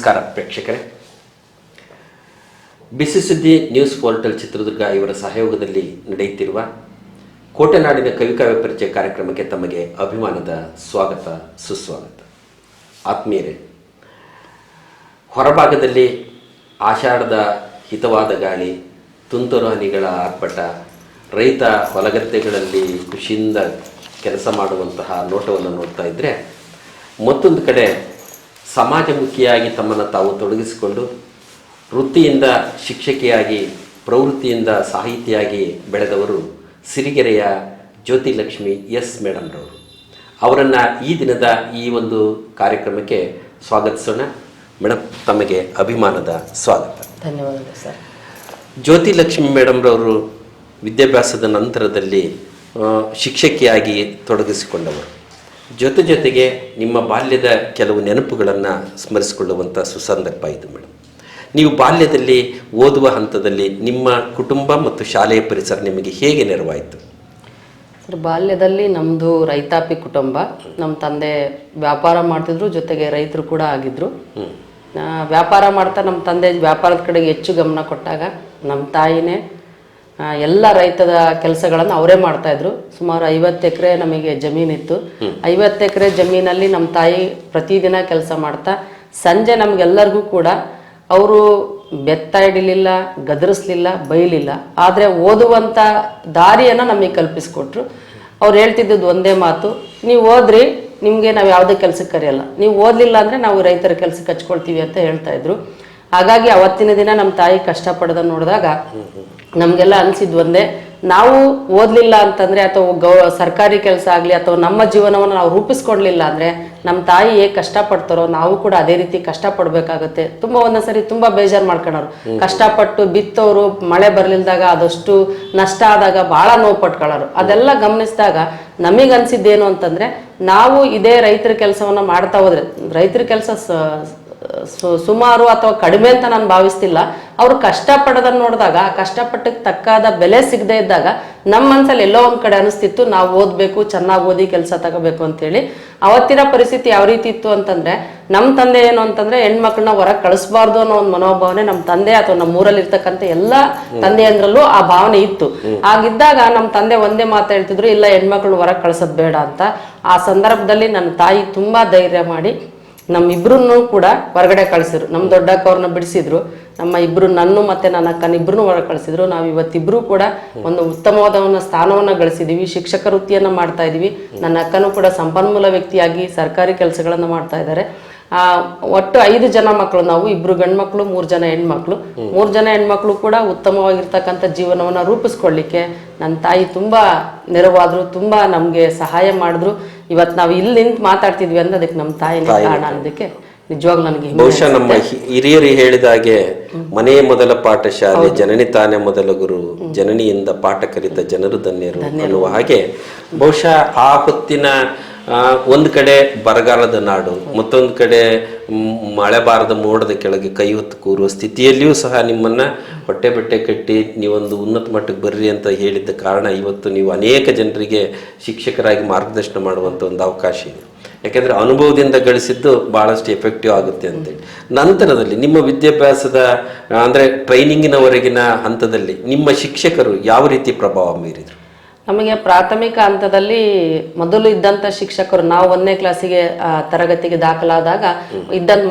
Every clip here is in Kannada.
ನಮಸ್ಕಾರ ಪ್ರೇಕ್ಷಕರೇ. ಬಿಸಿ ಸುದ್ದಿ ನ್ಯೂಸ್ ಪೋರ್ಟಲ್ ಚಿತ್ರದುರ್ಗ ಇವರ ಸಹಯೋಗದಲ್ಲಿ ನಡೆಯುತ್ತಿರುವ ಕೋಟೆನಾಡಿನ ಕವಿಕಾವ್ಯ ಪರಿಚಯ ಕಾರ್ಯಕ್ರಮಕ್ಕೆ ತಮಗೆ ಅಭಿಮಾನದ ಸ್ವಾಗತ ಸುಸ್ವಾಗತ. ಆತ್ಮೀಯರೇ, ಹೊರಭಾಗದಲ್ಲಿ ಆಷಾಢದ ಹಿತವಾದ ಗಾಳಿ, ತುಂತುರು ಹನಿಗಳ ಆರ್ಭಟ, ರೈತ ಹೊಲಗದ್ದೆಗಳಲ್ಲಿ ಖುಷಿಯಿಂದ ಕೆಲಸ ಮಾಡುವಂತಹ ನೋಟವನ್ನು ನೋಡ್ತಾ ಇದ್ದರೆ, ಮತ್ತೊಂದು ಕಡೆ ಸಮಾಜಮುಖಿಯಾಗಿ ತಮ್ಮನ್ನು ತಾವು ತೊಡಗಿಸಿಕೊಂಡು ವೃತ್ತಿಯಿಂದ ಶಿಕ್ಷಕಿಯಾಗಿ, ಪ್ರವೃತ್ತಿಯಿಂದ ಸಾಹಿತಿಯಾಗಿ ಬೆಳೆದವರು ಸಿರಿಗೆರೆಯ ಜ್ಯೋತಿಲಕ್ಷ್ಮಿ ಎಸ್ ಮೇಡಮ್ರವರು. ಅವರನ್ನು ಈ ದಿನದ ಈ ಒಂದು ಕಾರ್ಯಕ್ರಮಕ್ಕೆ ಸ್ವಾಗತಿಸೋಣ. ಮೇಡಮ್, ತಮಗೆ ಅಭಿಮಾನದ ಸ್ವಾಗತ. ಧನ್ಯವಾದಗಳು ಸರ್. ಜ್ಯೋತಿಲಕ್ಷ್ಮಿ ಮೇಡಮ್ರವರು ವಿದ್ಯಾಭ್ಯಾಸದ ನಂತರದಲ್ಲಿ ಶಿಕ್ಷಕಿಯಾಗಿ ತೊಡಗಿಸಿಕೊಂಡವರು. ಜೊತೆಗೆ ನಿಮ್ಮ ಬಾಲ್ಯದ ಕೆಲವು ನೆನಪುಗಳನ್ನು ಸ್ಮರಿಸಿಕೊಳ್ಳುವಂಥ ಸುಸಂದರ್ಭ ಇದು ಮೇಡಮ್. ನೀವು ಬಾಲ್ಯದಲ್ಲಿ ಓದುವ ಹಂತದಲ್ಲಿ ನಿಮ್ಮ ಕುಟುಂಬ ಮತ್ತು ಶಾಲೆಯ ಪರಿಸರ ನಿಮಗೆ ಹೇಗೆ ನೆರವಾಯಿತು? ಸರ್, ಬಾಲ್ಯದಲ್ಲಿ ನಮ್ಮದು ರೈತಾಪಿ ಕುಟುಂಬ. ನಮ್ಮ ತಂದೆ ವ್ಯಾಪಾರ ಮಾಡ್ತಿದ್ರು, ಜೊತೆಗೆ ರೈತರು ಕೂಡ ಆಗಿದ್ರು. ವ್ಯಾಪಾರ ಮಾಡ್ತಾ ನಮ್ಮ ತಂದೆ ವ್ಯಾಪಾರದ ಕಡೆಗೆ ಹೆಚ್ಚು ಗಮನ ಕೊಟ್ಟಾಗ ನಮ್ಮ ತಾಯಿನೇ ಎಲ್ಲ ರೈತದ ಕೆಲಸಗಳನ್ನು ಅವರೇ ಮಾಡ್ತಾಯಿದ್ರು. ಸುಮಾರು 50 ಎಕರೆ ನಮಗೆ ಜಮೀನಿತ್ತು. 50 ಎಕರೆ ಜಮೀನಲ್ಲಿ ನಮ್ಮ ತಾಯಿ ಪ್ರತಿದಿನ ಕೆಲಸ ಮಾಡ್ತಾ ಸಂಜೆ ನಮಗೆಲ್ಲರಿಗೂ ಕೂಡ ಅವರು ಬೆತ್ತ ಹಿಡಿಲಿಲ್ಲ, ಗದರಿಸ್ಲಿಲ್ಲ, ಬೈಲಿಲ್ಲ. ಆದರೆ ಓದುವಂಥ ದಾರಿಯನ್ನು ನಮಗೆ ಕಲ್ಪಿಸ್ಕೊಟ್ರು. ಅವ್ರು ಹೇಳ್ತಿದ್ದದ್ದು ಒಂದೇ ಮಾತು, ನೀವು ಓದ್ರಿ, ನಿಮಗೆ ನಾವು ಯಾವುದೇ ಕೆಲಸಕ್ಕೆ ಕರೆಯಲ್ಲ, ನೀವು ಓದಲಿಲ್ಲ ಅಂದರೆ ನಾವು ರೈತರ ಕೆಲಸಕ್ಕೆ ಹಚ್ಕೊಳ್ತೀವಿ ಅಂತ ಹೇಳ್ತಾಯಿದ್ರು. ಹಾಗಾಗಿ ಅವತ್ತಿನ ದಿನ ನಮ್ಮ ತಾಯಿ ಕಷ್ಟಪಡೋದ ನೋಡಿದಾಗ ನಮಗೆಲ್ಲ ಅನಿಸಿದ್ದು ಒಂದೇ, ನಾವು ಓದಲಿಲ್ಲ ಅಂತಂದರೆ ಅಥವಾ ಸರ್ಕಾರಿ ಕೆಲಸ ಆಗಲಿ ಅಥವಾ ನಮ್ಮ ಜೀವನವನ್ನು ನಾವು ರೂಪಿಸ್ಕೊಳ್ಲಿಲ್ಲ ಅಂದರೆ ನಮ್ಮ ತಾಯಿ ಹೇಗೆ ಕಷ್ಟಪಡ್ತಾರೋ ನಾವು ಕೂಡ ಅದೇ ರೀತಿ ಕಷ್ಟಪಡಬೇಕಾಗುತ್ತೆ. ಒಂದೊಂದ್ಸರಿ ತುಂಬ ಬೇಜಾರು ಮಾಡ್ಕೊಳ್ಳೋರು. ಕಷ್ಟಪಟ್ಟು ಬಿತ್ತೋರು ಮಳೆ ಬರಲಿಲ್ದಾಗ ಅದಷ್ಟು ನಷ್ಟ ಆದಾಗ ಭಾಳ ನೋವು ಪಟ್ಕೊಳ್ಳೋರು. ಅದೆಲ್ಲ ಗಮನಿಸಿದಾಗ ನಮಗನ್ಸಿದ್ದೇನು ಅಂತಂದರೆ, ನಾವು ಇದೇ ರೈತರ ಕೆಲಸವನ್ನು ಮಾಡ್ತಾ ಹೋದ್ರೆ, ರೈತರ ಕೆಲಸ ಸುಮಾರು ಅಥವಾ ಕಡಿಮೆ ಅಂತ ನಾನು ಭಾವಿಸ್ತಿಲ್ಲ. ಅವರು ಕಷ್ಟಪಡೋದನ್ನು ನೋಡಿದಾಗ ಆ ಕಷ್ಟಪಟ್ಟಕ್ಕೆ ತಕ್ಕಾದ ಬೆಲೆ ಸಿಗದೆ ಇದ್ದಾಗ ನಮ್ಮ ಮನಸ್ಸಲ್ಲಿ ಎಲ್ಲೋ ಒಂದು ಕಡೆ ಅನಿಸ್ತಿತ್ತು, ನಾವು ಓದಬೇಕು, ಚೆನ್ನಾಗಿ ಓದಿ ಕೆಲಸ ತಗೋಬೇಕು ಅಂತೇಳಿ. ಅವತ್ತಿನ ಪರಿಸ್ಥಿತಿ ಯಾವ ರೀತಿ ಇತ್ತು ಅಂತಂದರೆ, ನಮ್ಮ ತಂದೆ ಏನು ಅಂತಂದರೆ ಹೆಣ್ಮಕ್ಳನ್ನ ಹೊರಗೆ ಕಳಿಸ್ಬಾರ್ದು ಅನ್ನೋ ಒಂದು ಮನೋಭಾವನೆ ನಮ್ಮ ತಂದೆ ಅಥವಾ ನಮ್ಮ ಊರಲ್ಲಿ ಇರ್ತಕ್ಕಂಥ ಎಲ್ಲ ತಂದೆಯಂದ್ರಲ್ಲೂ ಆ ಭಾವನೆ ಇತ್ತು. ಆಗಿದ್ದಾಗ ನಮ್ಮ ತಂದೆ ಒಂದೇ ಮಾತು ಹೇಳ್ತಿದ್ರು, ಇಲ್ಲ ಹೆಣ್ಮಕ್ಳು ಹೊರಗೆ ಕಳಿಸೋದು ಬೇಡ ಅಂತ. ಆ ಸಂದರ್ಭದಲ್ಲಿ ನನ್ನ ತಾಯಿ ತುಂಬ ಧೈರ್ಯ ಮಾಡಿ ನಮ್ಮಿಬ್ರನ್ನೂ ಕೂಡ ಹೊರಗಡೆ ಕಳಿಸಿದ್ರು. ನಮ್ಮ ದೊಡ್ಡಕ್ಕವ್ರನ್ನ ಬಿಡಿಸಿದ್ರು, ನಮ್ಮ ಇಬ್ಬರು, ನನ್ನ ಮತ್ತು ನನ್ನ ಅಕ್ಕನಿಬ್ಬರನ್ನೂ ಹೊರಗೆ ಕಳಿಸಿದ್ರು. ನಾವು ಇವತ್ತಿಬ್ಬರು ಕೂಡ ಒಂದು ಉತ್ತಮವಾದ ಸ್ಥಾನವನ್ನು ಗಳಿಸಿದ್ದೀವಿ, ಶಿಕ್ಷಕ ವೃತ್ತಿಯನ್ನು ಮಾಡ್ತಾ ಇದ್ದೀವಿ. ನನ್ನ ಅಕ್ಕನೂ ಕೂಡ ಸಂಪನ್ಮೂಲ ವ್ಯಕ್ತಿಯಾಗಿ ಸರ್ಕಾರಿ ಕೆಲಸಗಳನ್ನು ಮಾಡ್ತಾ ಇದ್ದಾರೆ. ಒಟ್ಟು 5 ಜನ ಮಕ್ಕಳು ನಾವು, 2 ಗಂಡು ಮಕ್ಕಳು, 3 ಜನ ಹೆಣ್ಮಕ್ಳು. 3 ಜನ ಹೆಣ್ಮಕ್ಳು ಕೂಡ ಉತ್ತಮವಾಗಿರ್ತಕ್ಕಂಥ ಜೀವನವನ್ನು ರೂಪಿಸ್ಕೊಳ್ಳಿಕ್ಕೆ ನನ್ನ ತಾಯಿ ತುಂಬ ನೆರವಾದ್ರು, ತುಂಬ ನಮಗೆ ಸಹಾಯ ಮಾಡಿದ್ರು. ಇವತ್ತು ನಾವು ಇಲ್ಲಿ ನಿಂತು ಮಾತಾಡ್ತಿದ್ವಿ ಅಂದ್ರೆ ಅದಕ್ಕೆ ನಮ್ಮ ತಾಯಿನೇ ಕಾರಣ ಅನ್ನೋದಕ್ಕೆ ನಿಜವಾಗ್ಲೂ ನನಗೆ. ಬಹುಶಃ ನಮ್ಮ ಹಿರಿಯರು ಹೇಳಿದಾಗೆ, ಮನೆಯ ಮೊದಲ ಪಾಠಶಾಲೆ, ಜನನಿ ತಾನೇ ಮೊದಲ ಗುರು, ಜನನಿಯಿಂದ ಪಾಠ ಕಲಿತ ಜನರು ಧನ್ಯರು ಅನ್ನುವ ಹಾಗೆ, ಬಹುಶಃ ಆ ಹೊತ್ತಿನ ಒಂದು ಕಡೆ ಬರಗಾಲದ ನಾಡು, ಮತ್ತೊಂದು ಕಡೆ ಮಳೆ ಬಾರದ ಮೋಡದ ಕೆಳಗೆ ಕೈ ಹೊತ್ತು ಕೂರುವ ಸ್ಥಿತಿಯಲ್ಲಿಯೂ ಸಹ ನಿಮ್ಮನ್ನ ಹೊಟ್ಟೆ ಬಟ್ಟೆ ಕಟ್ಟಿ ನೀವೊಂದು ಉನ್ನತ ಮಟ್ಟಕ್ಕೆ ಬರ್ರಿ ಅಂತ ಹೇಳಿದ್ದ ಕಾರಣ ಇವತ್ತು ನೀವು ಅನೇಕ ಜನರಿಗೆ ಶಿಕ್ಷಕರಾಗಿ ಮಾರ್ಗದರ್ಶನ ಮಾಡುವಂಥ ಒಂದು ಅವಕಾಶ ಇದೆ. ಯಾಕೆಂದರೆ ಅನುಭವದಿಂದ ಗಳಿಸಿದ್ದು ಭಾಳಷ್ಟು ಎಫೆಕ್ಟಿವ್ ಆಗುತ್ತೆ ಅಂತೇಳಿ. ನಂತರದಲ್ಲಿ ನಿಮ್ಮ ವಿದ್ಯಾಭ್ಯಾಸದ ಅಂದರೆ ಟ್ರೈನಿಂಗಿನವರೆಗಿನ ಹಂತದಲ್ಲಿ ನಿಮ್ಮ ಶಿಕ್ಷಕರು ಯಾವ ರೀತಿ ಪ್ರಭಾವ ಬೀರಿದರು? ನಮಗೆ ಪ್ರಾಥಮಿಕ ಹಂತದಲ್ಲಿ ಮೊದಲು ಇದ್ದಂಥ ಶಿಕ್ಷಕರು, ನಾವು 1ನೇ ಕ್ಲಾಸಿಗೆ ತರಗತಿಗೆ ದಾಖಲಾದಾಗ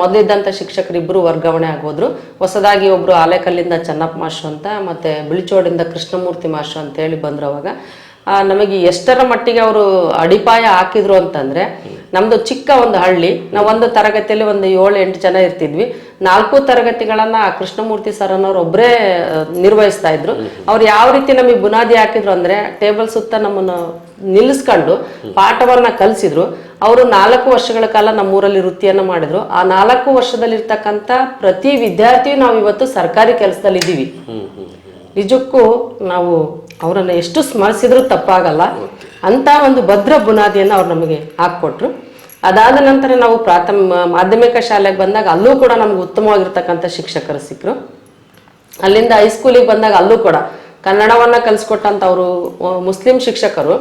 ಮೊದಲಿದ್ದಂಥ ಶಿಕ್ಷಕರು ಇಬ್ಬರು ವರ್ಗಾವಣೆ ಆಗೋದ್ರು. ಹೊಸದಾಗಿ ಒಬ್ಬರು ಆಲೇಕಲ್ಲಿಂದ ಚೆನ್ನಪ್ಪ ಮಾಸ್ಟ್ರು ಅಂತ, ಮತ್ತು ಬಿಳಿಚೋಡಿಂದ ಕೃಷ್ಣಮೂರ್ತಿ ಮಾಸ್ಟ್ರು ಅಂತೇಳಿ ಬಂದರು. ಅವಾಗ ನಮಗೆ ಎಷ್ಟರ ಮಟ್ಟಿಗೆ ಅವರು ಅಡಿಪಾಯ ಹಾಕಿದ್ರು ಅಂತಂದರೆ, ನಮ್ಮದು ಚಿಕ್ಕ ಒಂದು ಹಳ್ಳಿ, ನಾವು ಒಂದು ತರಗತಿಯಲ್ಲಿ ಒಂದು 7-8 ಜನ ಇರ್ತಿದ್ವಿ. 4 ತರಗತಿಗಳನ್ನು ಆ ಕೃಷ್ಣಮೂರ್ತಿ ಸರ್ ಅನ್ನೋರು ಒಬ್ಬರೇ ನಿರ್ವಹಿಸ್ತಾ ಇದ್ರು. ಅವ್ರು ಯಾವ ರೀತಿ ನಮಗೆ ಬುನಾದಿ ಹಾಕಿದ್ರು ಅಂದರೆ, ಟೇಬಲ್ ಸುತ್ತ ನಮ್ಮನ್ನು ನಿಲ್ಲಿಸ್ಕೊಂಡು ಪಾಠವನ್ನು ಕಲಿಸಿದ್ರು. ಅವರು 4 ವರ್ಷಗಳ ಕಾಲ ನಮ್ಮೂರಲ್ಲಿ ವೃತ್ತಿಯನ್ನು ಮಾಡಿದ್ರು. ಆ 4 ವರ್ಷದಲ್ಲಿರ್ತಕ್ಕಂಥ ಪ್ರತಿ ವಿದ್ಯಾರ್ಥಿಯು ನಾವು ಇವತ್ತು ಸರ್ಕಾರಿ ಕೆಲಸದಲ್ಲಿ ಇದ್ದೀವಿ. ನಿಜಕ್ಕೂ ನಾವು ಅವರನ್ನು ಎಷ್ಟು ಸ್ಮರಿಸಿದ್ರೂ ತಪ್ಪಾಗಲ್ಲ. ಅಂತ ಒಂದು ಭದ್ರ ಬುನಾದಿಯನ್ನು ಅವ್ರು ನಮಗೆ ಹಾಕ್ಕೊಟ್ರು. ಅದಾದ ನಂತರ ನಾವು ಮಾಧ್ಯಮಿಕ ಶಾಲೆಗೆ ಬಂದಾಗ ಅಲ್ಲೂ ಕೂಡ ನಮ್ಗೆ ಉತ್ತಮವಾಗಿರ್ತಕ್ಕಂಥ ಶಿಕ್ಷಕರು ಸಿಕ್ಕರು. ಅಲ್ಲಿಂದ ಹೈಸ್ಕೂಲಿಗೆ ಬಂದಾಗ ಅಲ್ಲೂ ಕೂಡ ಕನ್ನಡವನ್ನ ಕಲಿಸ್ಕೊಟ್ಟಂತ ಅವರು ಮುಸ್ಲಿಂ ಶಿಕ್ಷಕರು.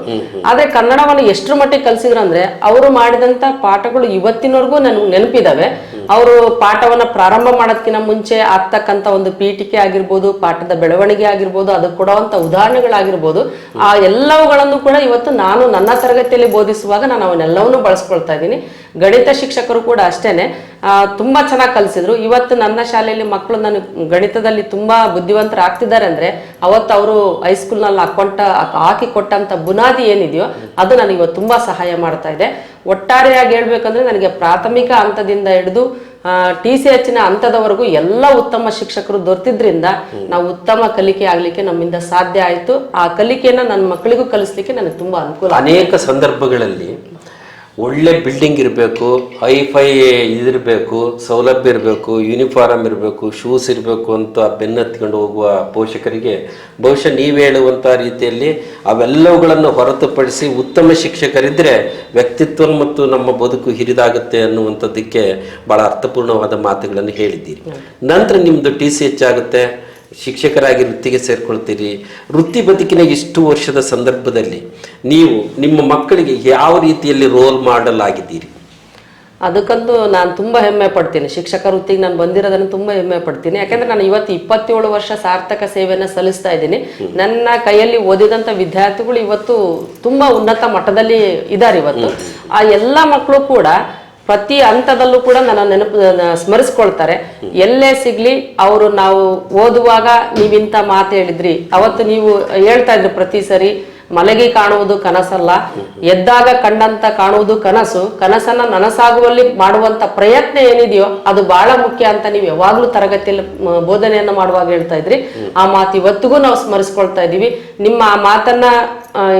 ಆದ್ರೆ ಕನ್ನಡವನ್ನು ಎಷ್ಟರ ಮಟ್ಟಿಗೆ ಕಲಿಸಿದ್ರು ಅಂದ್ರೆ ಅವರು ಮಾಡಿದಂತ ಪಾಠಗಳು ಇವತ್ತಿನವರೆಗೂ ನನಗೆ ನೆನಪಿದಾವೆ. ಅವರು ಪಾಠವನ್ನ ಪ್ರಾರಂಭ ಮಾಡೋದಕ್ಕಿಂತ ಮುಂಚೆ ಆಗ್ತಕ್ಕಂಥ ಒಂದು ಪೀಠಿಕೆ ಆಗಿರ್ಬೋದು, ಪಾಠದ ಬೆಳವಣಿಗೆ ಆಗಿರ್ಬೋದು, ಅದು ಕೊಡುವಂತ ಉದಾಹರಣೆಗಳಾಗಿರ್ಬೋದು, ಆ ಎಲ್ಲವುಗಳನ್ನು ಕೂಡ ಇವತ್ತು ನಾನು ನನ್ನ ತರಗತಿಯಲ್ಲಿ ಬೋಧಿಸುವಾಗ ನಾನು ಅವನ್ನೆಲ್ಲವನ್ನೂ ಬಳಸ್ಕೊಳ್ತಾ ಇದ್ದೀನಿ. ಗಣಿತ ಶಿಕ್ಷಕರು ಕೂಡ ಅಷ್ಟೇನೆ ತುಂಬಾ ಚೆನ್ನಾಗಿ ಕಲಿಸಿದ್ರು. ಇವತ್ತು ನನ್ನ ಶಾಲೆಯಲ್ಲಿ ಮಕ್ಕಳು ನನಗೆ ಗಣಿತದಲ್ಲಿ ತುಂಬಾ ಬುದ್ಧಿವಂತರಾಗ್ತಿದ್ದಾರೆ ಅಂದ್ರೆ ಅವತ್ತು ಅವರು ಹೈಸ್ಕೂಲ್ನಲ್ಲಿ ಹಾಕಿ ಕೊಟ್ಟಂತ ಬುನಾದಿ ಏನಿದೆಯೋ ಅದು ನನಗೆ ಇವತ್ತು ತುಂಬಾ ಸಹಾಯ ಮಾಡ್ತಾ ಇದೆ. ಒಟ್ಟಾರೆಯಾಗಿ ಹೇಳ್ಬೇಕಂದ್ರೆ ನನಗೆ ಪ್ರಾಥಮಿಕ ಹಂತದಿಂದ ಹಿಡಿದು TCH ಹಂತದವರೆಗೂ ಎಲ್ಲ ಉತ್ತಮ ಶಿಕ್ಷಕರು ದೊರೆತಿದ್ರಿಂದ ನಾವು ಉತ್ತಮ ಕಲಿಕೆ ಆಗ್ಲಿಕ್ಕೆ ನಮ್ಮಿಂದ ಸಾಧ್ಯ ಆಯ್ತು. ಆ ಕಲಿಕೆಯನ್ನ ನನ್ನ ಮಕ್ಕಳಿಗೂ ಕಲಿಸ್ಲಿಕ್ಕೆ ನನಗೆ ತುಂಬಾ ಅನುಕೂಲ. ಅನೇಕ ಸಂದರ್ಭಗಳಲ್ಲಿ ಒಳ್ಳೆ ಬಿಲ್ಡಿಂಗ್ ಇರಬೇಕು, ಹೈಫೈ ಇದಿರಬೇಕು, ಸೌಲಭ್ಯ ಇರಬೇಕು, ಯೂನಿಫಾರ್ಮ್ ಇರಬೇಕು, ಶೂಸ್ ಇರಬೇಕು ಅಂತ ಬೆನ್ನತ್ಕೊಂಡು ಹೋಗುವ ಪೋಷಕರಿಗೆ ಬಹುಶಃ ನೀವು ಹೇಳುವಂಥ ರೀತಿಯಲ್ಲಿ ಅವೆಲ್ಲವುಗಳನ್ನು ಹೊರತುಪಡಿಸಿ ಉತ್ತಮ ಶಿಕ್ಷಕರಿದ್ದರೆ ವ್ಯಕ್ತಿತ್ವ ಮತ್ತು ನಮ್ಮ ಬದುಕು ಹಿರಿದಾಗುತ್ತೆ ಅನ್ನುವಂಥದ್ದಕ್ಕೆ ಭಾಳ ಅರ್ಥಪೂರ್ಣವಾದ ಮಾತುಗಳನ್ನು ಹೇಳಿದ್ದೀರಿ. ನಂತರ ನಿಮ್ಮದು TCH ಆಗುತ್ತೆ, ಶಿಕ್ಷಕರಾಗಿ ವೃತ್ತಿಗೆ ಸೇರ್ಕೊಳ್ತೀರಿ. ವೃತ್ತಿ ಬದುಕಿನ ಇಷ್ಟು ವರ್ಷದ ಸಂದರ್ಭದಲ್ಲಿ ನೀವು ನಿಮ್ಮ ಮಕ್ಕಳಿಗೆ ಯಾವ ರೀತಿಯಲ್ಲಿ ರೋಲ್ ಮಾಡೆಲ್ ಆಗಿದ್ದೀರಿ? ಅದಕ್ಕಂತೂ ನಾನು ತುಂಬಾ ಹೆಮ್ಮೆ ಪಡ್ತೀನಿ. ಶಿಕ್ಷಕ ವೃತ್ತಿಗೆ ನಾನು ಬಂದಿರೋದನ್ನು ತುಂಬಾ ಹೆಮ್ಮೆ ಪಡ್ತೀನಿ. ಯಾಕಂದ್ರೆ ನಾನು ಇವತ್ತು 27 ವರ್ಷ ಸಾರ್ಥಕ ಸೇವೆಯನ್ನು ಸಲ್ಲಿಸ್ತಾ ಇದ್ದೀನಿ. ನನ್ನ ಕೈಯಲ್ಲಿ ಓದಿದಂತ ವಿದ್ಯಾರ್ಥಿಗಳು ಇವತ್ತು ತುಂಬಾ ಉನ್ನತ ಮಟ್ಟದಲ್ಲಿ ಇದ್ದಾರೆ. ಇವತ್ತು ಆ ಎಲ್ಲ ಮಕ್ಕಳು ಕೂಡ ಪ್ರತಿ ಹಂತದಲ್ಲೂ ಕೂಡ ನನ್ನ ಸ್ಮರಿಸ್ಕೊಳ್ತಾರೆ. ಎಲ್ಲೇ ಸಿಗ್ಲಿ ಅವರು ನಾವು ಓದುವಾಗ ನೀವಿಂತ ಮಾತು ಹೇಳಿದ್ರಿ, ಅವತ್ತು ನೀವು ಹೇಳ್ತಾ ಇದ್ರಿ ಪ್ರತಿ ಸರಿ ಮಲಗಿ ಕಾಣುವುದು ಕನಸಲ್ಲ, ಎದ್ದಾಗ ಕಂಡಂತ ಕಾಣುವುದು ಕನಸು, ಕನಸನ್ನ ನನಸಾಗುವಲ್ಲಿ ಮಾಡುವಂತ ಪ್ರಯತ್ನ ಏನಿದೆಯೋ ಅದು ಬಹಳ ಮುಖ್ಯ ಅಂತ ನೀವು ಯಾವಾಗ್ಲೂ ತರಗತಿಯಲ್ಲಿ ಬೋಧನೆಯನ್ನ ಮಾಡುವಾಗ ಹೇಳ್ತಾ ಇದ್ರಿ. ಆ ಮಾತು ಇವತ್ತಿಗೂ ನಾವು ಸ್ಮರಿಸ್ಕೊಳ್ತಾ ಇದೀವಿ. ನಿಮ್ಮ ಆ ಮಾತನ್ನ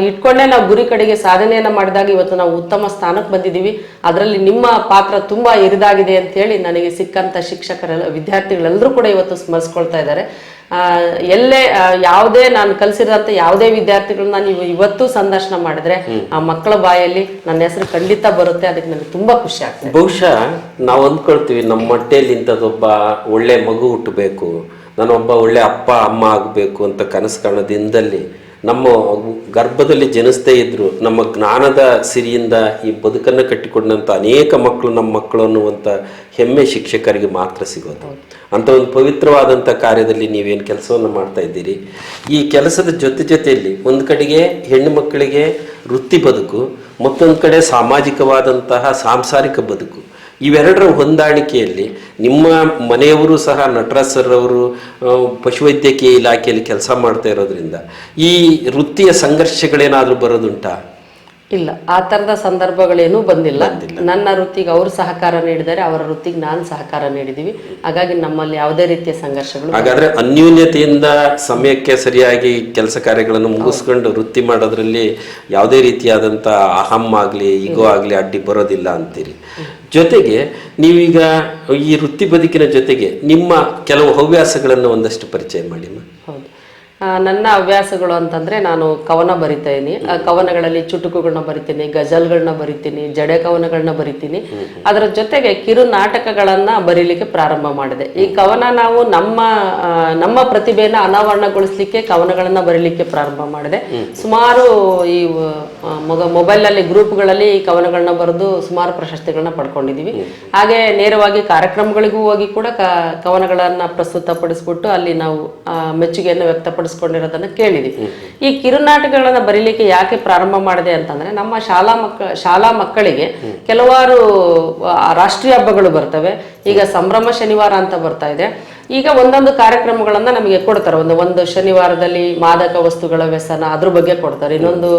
ಇಟ್ಕೊಂಡೇ ನಾವು ಗುರಿ ಕಡೆಗೆ ಸಾಧನೆಯನ್ನ ಮಾಡಿದಾಗ ಇವತ್ತು ನಾವು ಉತ್ತಮ ಸ್ಥಾನಕ್ಕೆ ಬಂದಿದ್ದೀವಿ. ಅದರಲ್ಲಿ ನಿಮ್ಮ ಪಾತ್ರ ತುಂಬಾ ಹಿರಿದಾಗಿದೆ ಅಂತ ಹೇಳಿ ನನಗೆ ಸಿಕ್ಕಂತ ಶಿಕ್ಷಕರೆಲ್ಲ ವಿದ್ಯಾರ್ಥಿಗಳೆಲ್ಲರೂ ಕೂಡ ಇವತ್ತು ಸ್ಮರಿಸ್ಕೊಳ್ತಾ ಇದ್ದಾರೆ. ಎಲ್ಲೇ ಯಾವುದೇ ನಾನು ಕಲಿಸಿದಂತ ಯಾವುದೇ ವಿದ್ಯಾರ್ಥಿಗಳನ್ನ ನೀವು ಇವತ್ತು ಸಂದರ್ಶನ ಮಾಡಿದ್ರೆ ಆ ಮಕ್ಕಳ ಬಾಯಲ್ಲಿ ನನ್ನ ಹೆಸರು ಖಂಡಿತ ಬರುತ್ತೆ. ಅದಕ್ಕೆ ನನಗೆ ತುಂಬಾ ಖುಷಿ ಆಗ್ತದೆ. ಬಹುಶಃ ನಾವು ಅಂದ್ಕೊಳ್ತೀವಿ ನಮ್ಮ ಹೊಟ್ಟೆಯಲ್ಲಿ ಇಂಥದ್ದೊಬ್ಬ ಒಳ್ಳೆ ಮಗು ಹುಟ್ಟಬೇಕು, ನಾನೊಬ್ಬ ಒಳ್ಳೆ ಅಪ್ಪ ಅಮ್ಮ ಆಗಬೇಕು ಅಂತ ಕನಸು ಕಾಣೋದಿಂದಲ್ಲಿ ನಮ್ಮ ಗರ್ಭದಲ್ಲಿ ಜನಿಸ್ತೇ ಇದ್ರು ನಮ್ಮ ಜ್ಞಾನದ ಸಿರಿಯಿಂದ ಈ ಬದುಕನ್ನು ಕಟ್ಟಿಕೊಂಡಂಥ ಅನೇಕ ಮಕ್ಕಳು ನಮ್ಮ ಮಕ್ಕಳು ಅನ್ನುವಂಥ ಹೆಮ್ಮೆ ಶಿಕ್ಷಕರಿಗೆ ಮಾತ್ರ ಸಿಗೋದು. ಅಂಥ ಒಂದು ಪವಿತ್ರವಾದಂಥ ಕಾರ್ಯದಲ್ಲಿ ನೀವೇನು ಕೆಲಸವನ್ನು ಮಾಡ್ತಾ ಇದ್ದೀರಿ. ಈ ಕೆಲಸದ ಜೊತೆಯಲ್ಲಿ ಒಂದು ಕಡೆಗೆ ಹೆಣ್ಣು ಮಕ್ಕಳಿಗೆ ವೃತ್ತಿ ಬದುಕು, ಮತ್ತೊಂದು ಕಡೆ ಸಾಮಾಜಿಕವಾದಂತಹ ಸಾಂಸಾರಿಕ ಬದುಕು, ಇವೆರಡರ ಹೊಂದಾಣಿಕೆಯಲ್ಲಿ ನಿಮ್ಮ ಮನೆಯವರು ಸಹ ನಟರಾಜ್ ಸರ್ ಅವರು ಪಶುವೈದ್ಯಕೀಯ ಇಲಾಖೆಯಲ್ಲಿ ಕೆಲಸ ಮಾಡ್ತಾ ಇರೋದ್ರಿಂದ ಈ ವೃತ್ತಿಯ ಸಂಘರ್ಷಗಳೇನಾದರೂ ಬರೋದುಂಟಾ? ಇಲ್ಲ, ಆ ತರದ ಸಂದರ್ಭಗಳೇನೂ ಬಂದಿಲ್ಲ. ನನ್ನ ವೃತ್ತಿಗೆ ಅವರು ಸಹಕಾರ ನೀಡಿದ್ದಾರೆ, ಅವರ ವೃತ್ತಿಗೆ ನಾನು ಸಹಕಾರ ನೀಡಿದೀವಿ. ಹಾಗಾಗಿ ನಮ್ಮಲ್ಲಿ ಯಾವುದೇ ರೀತಿಯ ಸಂಘರ್ಷಗಳು. ಹಾಗಾದ್ರೆ ಅನ್ಯೂನ್ಯತೆಯಿಂದ ಸಮಯಕ್ಕೆ ಸರಿಯಾಗಿ ಕೆಲಸ ಕಾರ್ಯಗಳನ್ನು ಮುಗಿಸ್ಕೊಂಡು ವೃತ್ತಿ ಮಾಡೋದ್ರಲ್ಲಿ ಯಾವುದೇ ರೀತಿಯಾದಂಥ ಅಹಂ ಆಗಲಿ ಈಗೋ ಆಗಲಿ ಅಡ್ಡಿ ಬರೋದಿಲ್ಲ ಅಂತೀರಿ. ಜೊತೆಗೆ ನೀವೀಗ ಈ ವೃತ್ತಿ ಬದುಕಿನ ಜೊತೆಗೆ ನಿಮ್ಮ ಕೆಲವು ಹವ್ಯಾಸಗಳನ್ನು ಒಂದಷ್ಟು ಪರಿಚಯ ಮಾಡಿ. ಹೌದು, ನನ್ನ ಹವ್ಯಾಸಗಳು ಅಂತಂದ್ರೆ ನಾನು ಕವನ ಬರಿತೀನಿ. ಕವನಗಳಲ್ಲಿ ಚುಟುಕುಗಳನ್ನ ಬರಿತೀನಿ, ಗಜಲ್ಗಳನ್ನ ಬರಿತೀನಿ, ಜಡೆ ಕವನಗಳನ್ನ ಬರಿತೀನಿ. ಅದರ ಜೊತೆಗೆ ಕಿರು ನಾಟಕಗಳನ್ನ ಬರೀಲಿಕ್ಕೆ ಪ್ರಾರಂಭ ಮಾಡಿದೆ. ಈ ಕವನ ನಾವು ನಮ್ಮ ಪ್ರತಿಭೆಯನ್ನ ಅನಾವರಣಗೊಳಿಸ್ಲಿಕ್ಕೆ ಕವನಗಳನ್ನ ಬರೀಲಿಕ್ಕೆ ಪ್ರಾರಂಭ ಮಾಡಿದೆ. ಸುಮಾರು ಈ ಮೊಬೈಲ್ ನಲ್ಲಿ ಗ್ರೂಪ್ಗಳಲ್ಲಿ ಈ ಕವನಗಳನ್ನ ಬರೆದು ಸುಮಾರು ಪ್ರಶಸ್ತಿಗಳನ್ನ ಪಡ್ಕೊಂಡಿದೀವಿ. ಹಾಗೆ ನೇರವಾಗಿ ಕಾರ್ಯಕ್ರಮಗಳಿಗೂ ಹೋಗಿ ಕೂಡ ಕವನಗಳನ್ನ ಪ್ರಸ್ತುತಪಡಿಸ್ಬಿಟ್ಟು ಅಲ್ಲಿ ನಾವು ಮೆಚ್ಚುಗೆಯನ್ನು ವ್ಯಕ್ತಪಡಿಸ್ಕೊಂಡಿರೋದನ್ನ ಕೇಳಿದ್ವಿ. ಈ ಕಿರುನಾಟಕಗಳನ್ನ ಬರೀಲಿಕ್ಕೆ ಯಾಕೆ ಪ್ರಾರಂಭ ಮಾಡಿದೆ ಅಂತಂದ್ರೆ ನಮ್ಮ ಶಾಲಾ ಮಕ್ಕಳಿಗೆ ಕೆಲವಾರು ರಾಷ್ಟ್ರೀಯ ಹಬ್ಬಗಳು ಬರ್ತವೆ. ಈಗ ಸಂಭ್ರಮ ಶನಿವಾರ ಅಂತ ಬರ್ತಾ ಇದೆ. ಈಗ ಒಂದೊಂದು ಕಾರ್ಯಕ್ರಮಗಳನ್ನ ನಮಗೆ ಕೊಡ್ತಾರೆ. ಒಂದು ಶನಿವಾರದಲ್ಲಿ ಮಾದಕ ವಸ್ತುಗಳ ವ್ಯಸನ ಅದ್ರ ಬಗ್ಗೆ ಕೊಡ್ತಾರೆ, ಇನ್ನೊಂದು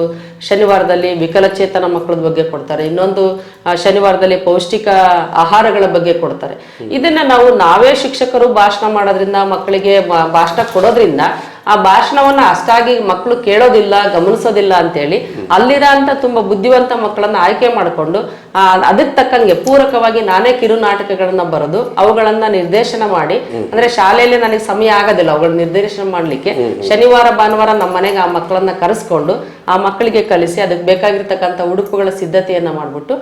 ಶನಿವಾರದಲ್ಲಿ ವಿಕಲಚೇತನ ಮಕ್ಕಳ ಬಗ್ಗೆ ಕೊಡ್ತಾರೆ, ಇನ್ನೊಂದು ಶನಿವಾರದಲ್ಲಿ ಪೌಷ್ಟಿಕ ಆಹಾರಗಳ ಬಗ್ಗೆ ಕೊಡ್ತಾರೆ. ಇದನ್ನ ನಾವೇ ಶಿಕ್ಷಕರು ಭಾಷಣ ಮಾಡೋದ್ರಿಂದ, ಮಕ್ಕಳಿಗೆ ಭಾಷಣ ಕೊಡೋದ್ರಿಂದ ಆ ಭಾಷಣವನ್ನ ಅಷ್ಟಾಗಿ ಮಕ್ಕಳು ಕೇಳೋದಿಲ್ಲ, ಗಮನಿಸೋದಿಲ್ಲ ಅಂತೇಳಿ ಅಲ್ಲಿರೋ ಅಂತ ತುಂಬಾ ಬುದ್ಧಿವಂತ ಮಕ್ಕಳನ್ನ ಆಯ್ಕೆ ಮಾಡಿಕೊಂಡು ಅದಕ್ಕೆ ತಕ್ಕಂಗೆ ಪೂರಕವಾಗಿ ನಾನೇ ಕಿರು ನಾಟಕಗಳನ್ನ ಬರೆದು ಅವುಗಳನ್ನ ನಿರ್ದೇಶನ ಮಾಡಿ, ಅಂದ್ರೆ ಶಾಲೆಯಲ್ಲಿ ನನಗೆ ಸಮಯ ಆಗೋದಿಲ್ಲ ಅವುಗಳನ್ನ ನಿರ್ದೇಶನ ಮಾಡ್ಲಿಕ್ಕೆ, ಶನಿವಾರ ಭಾನುವಾರ ನಮ್ಮ ಮನೆಗೆ ಆ ಮಕ್ಕಳನ್ನ ಕರೆಸ್ಕೊಂಡು ಆ ಮಕ್ಕಳಿಗೆ ಕಲಿಸಿ ಅದಕ್ಕೆ ಬೇಕಾಗಿರ್ತಕ್ಕಂಥ ಉಡುಪುಗಳ ಸಿದ್ಧತೆಯನ್ನ ಮಾಡ್ಬಿಟ್ಟು